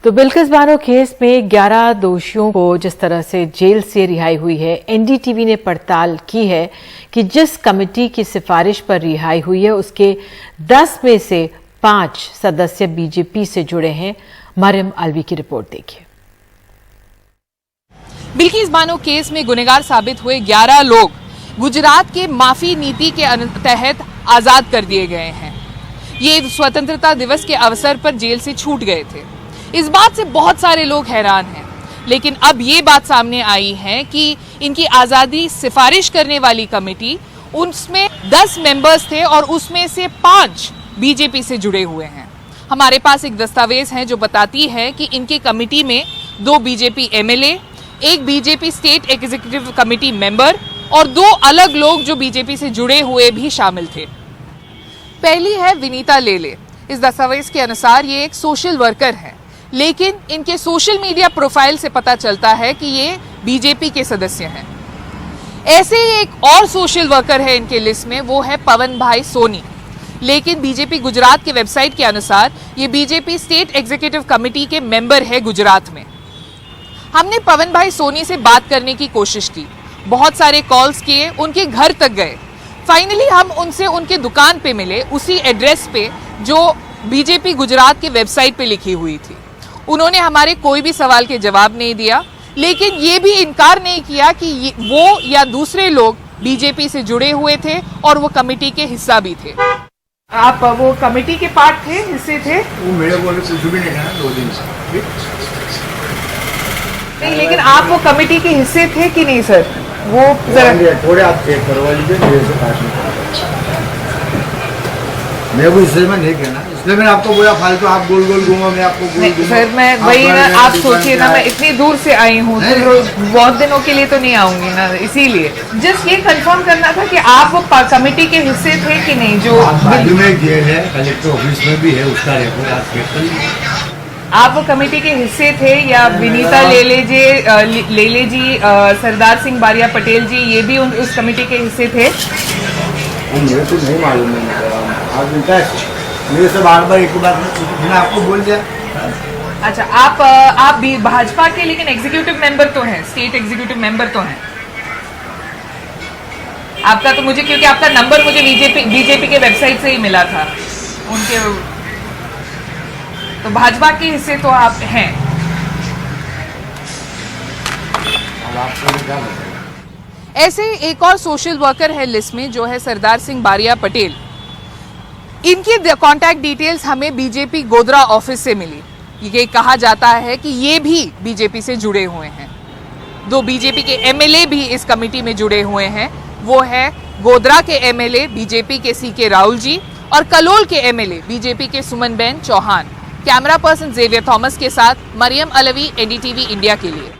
तो बिल्किस बानो केस में 11 दोषियों को जिस तरह से जेल से रिहाई हुई है, एनडीटीवी ने पड़ताल की है कि जिस कमेटी की सिफारिश पर रिहाई हुई है उसके 10 में से 5 सदस्य बीजेपी से जुड़े हैं। मरियम अलवी की रिपोर्ट देखिए। बिल्किस बानो केस में गुनहगार साबित हुए 11 लोग गुजरात के माफी नीति के तहत आजाद कर दिए गए हैं। ये स्वतंत्रता दिवस के अवसर पर जेल से छूट गए थे। इस बात से बहुत सारे लोग हैरान हैं, लेकिन अब ये बात सामने आई है कि इनकी आजादी सिफारिश करने वाली कमेटी, उसमें 10 मेंबर्स थे और उसमें से 5 बीजेपी से जुड़े हुए हैं। हमारे पास एक दस्तावेज है जो बताती है कि इनकी कमेटी में 2 BJP MLA, 1 BJP state executive committee member और 2 अलग लोग जो बीजेपी से जुड़े हुए भी शामिल थे। पहली है विनीता लेले। इस दस्तावेज के अनुसार ये एक सोशल वर्कर है, लेकिन इनके सोशल मीडिया प्रोफाइल से पता चलता है कि ये बीजेपी के सदस्य हैं। ऐसे ही एक और सोशल वर्कर है इनके लिस्ट में, वो है पवन भाई सोनी, लेकिन बीजेपी गुजरात के वेबसाइट के अनुसार ये बीजेपी स्टेट एग्जीक्यूटिव कमेटी के मेंबर है गुजरात में। हमने पवन भाई सोनी से बात करने की कोशिश की, बहुत सारे कॉल्स किए, उनके घर तक गए। फाइनली हम उनसे उनके दुकान पे मिले, उसी एड्रेस पे जो बीजेपी गुजरात के वेबसाइट पे लिखी हुई थी। उन्होंने हमारे कोई भी सवाल के जवाब नहीं दिया, लेकिन ये भी इनकार नहीं किया कि वो या दूसरे लोग बीजेपी से जुड़े हुए थे और वो कमेटी के हिस्सा भी थे। आप वो कमेटी के पार्ट थे, हिस्से थे? वो मेरे बोलने से कुछ भी नहीं कहा 2 दिन से। नहीं, लेकिन आप वो कमेटी के हिस्से थे कि नहीं सर? वो थोड़े आप चेक करवा लीजिए, मेरे से बात नहीं। मैं वो इसलिए मैं नहीं कहना, इसलिए मैंने आपको बोला फालतू आप गोल गोल घूमो, मैं आपको गोल घूमो। सर मैं वही ना, आप सोचिए ना, मैं इतनी दूर से आई हूँ तो बहुत दिनों के लिए तो नहीं आऊंगी ना, इसीलिए जस्ट ये कंफर्म करना था कि आप वो कमेटी के हिस्से थे कि नहीं। जो बाजू में जेल है, कलेक्टर ऑफिस में भी है, उसका रिकॉर्ड आप चेक कर लीजिए। आप वो कमेटी के हिस्से थे या विनीता लेले जी, सरदार सिंह बारिया पटेल जी, ये भी उस कमेटी के हिस्से थे? मुझे तो नहीं मालूम है, आप मेरे से बार एक बार मैंने आपको बोल दिया। अच्छा, आप भी भाजपा के लेकिन एग्जीक्यूटिव मेंबर तो हैं, स्टेट एग्जीक्यूटिव मेंबर तो हैं आपका। तो मुझे, क्योंकि आपका नंबर मुझे बीजेपी के वेबसाइट से ही मिला था उनके, तो भाजपा के हिस्से तो आप हैं। ऐसे एक और सोशल वर्कर है लिस्ट में, जो है सरदार सिंह बारिया पटेल। इनकी कांटेक्ट डिटेल्स हमें बीजेपी गोधरा ऑफिस से मिली। ये कहा जाता है कि ये भी बीजेपी से जुड़े हुए हैं। 2 बीजेपी के एमएलए भी इस कमेटी में जुड़े हुए हैं। वो है गोधरा के एमएलए बीजेपी के सीके राहुल जी और कलोल के एमएलए बीजेपी के Suman ben Chauhan. Camera person Xavier Thomas के साथ मरियम अलवी, एनडीटीवी इंडिया के लिए।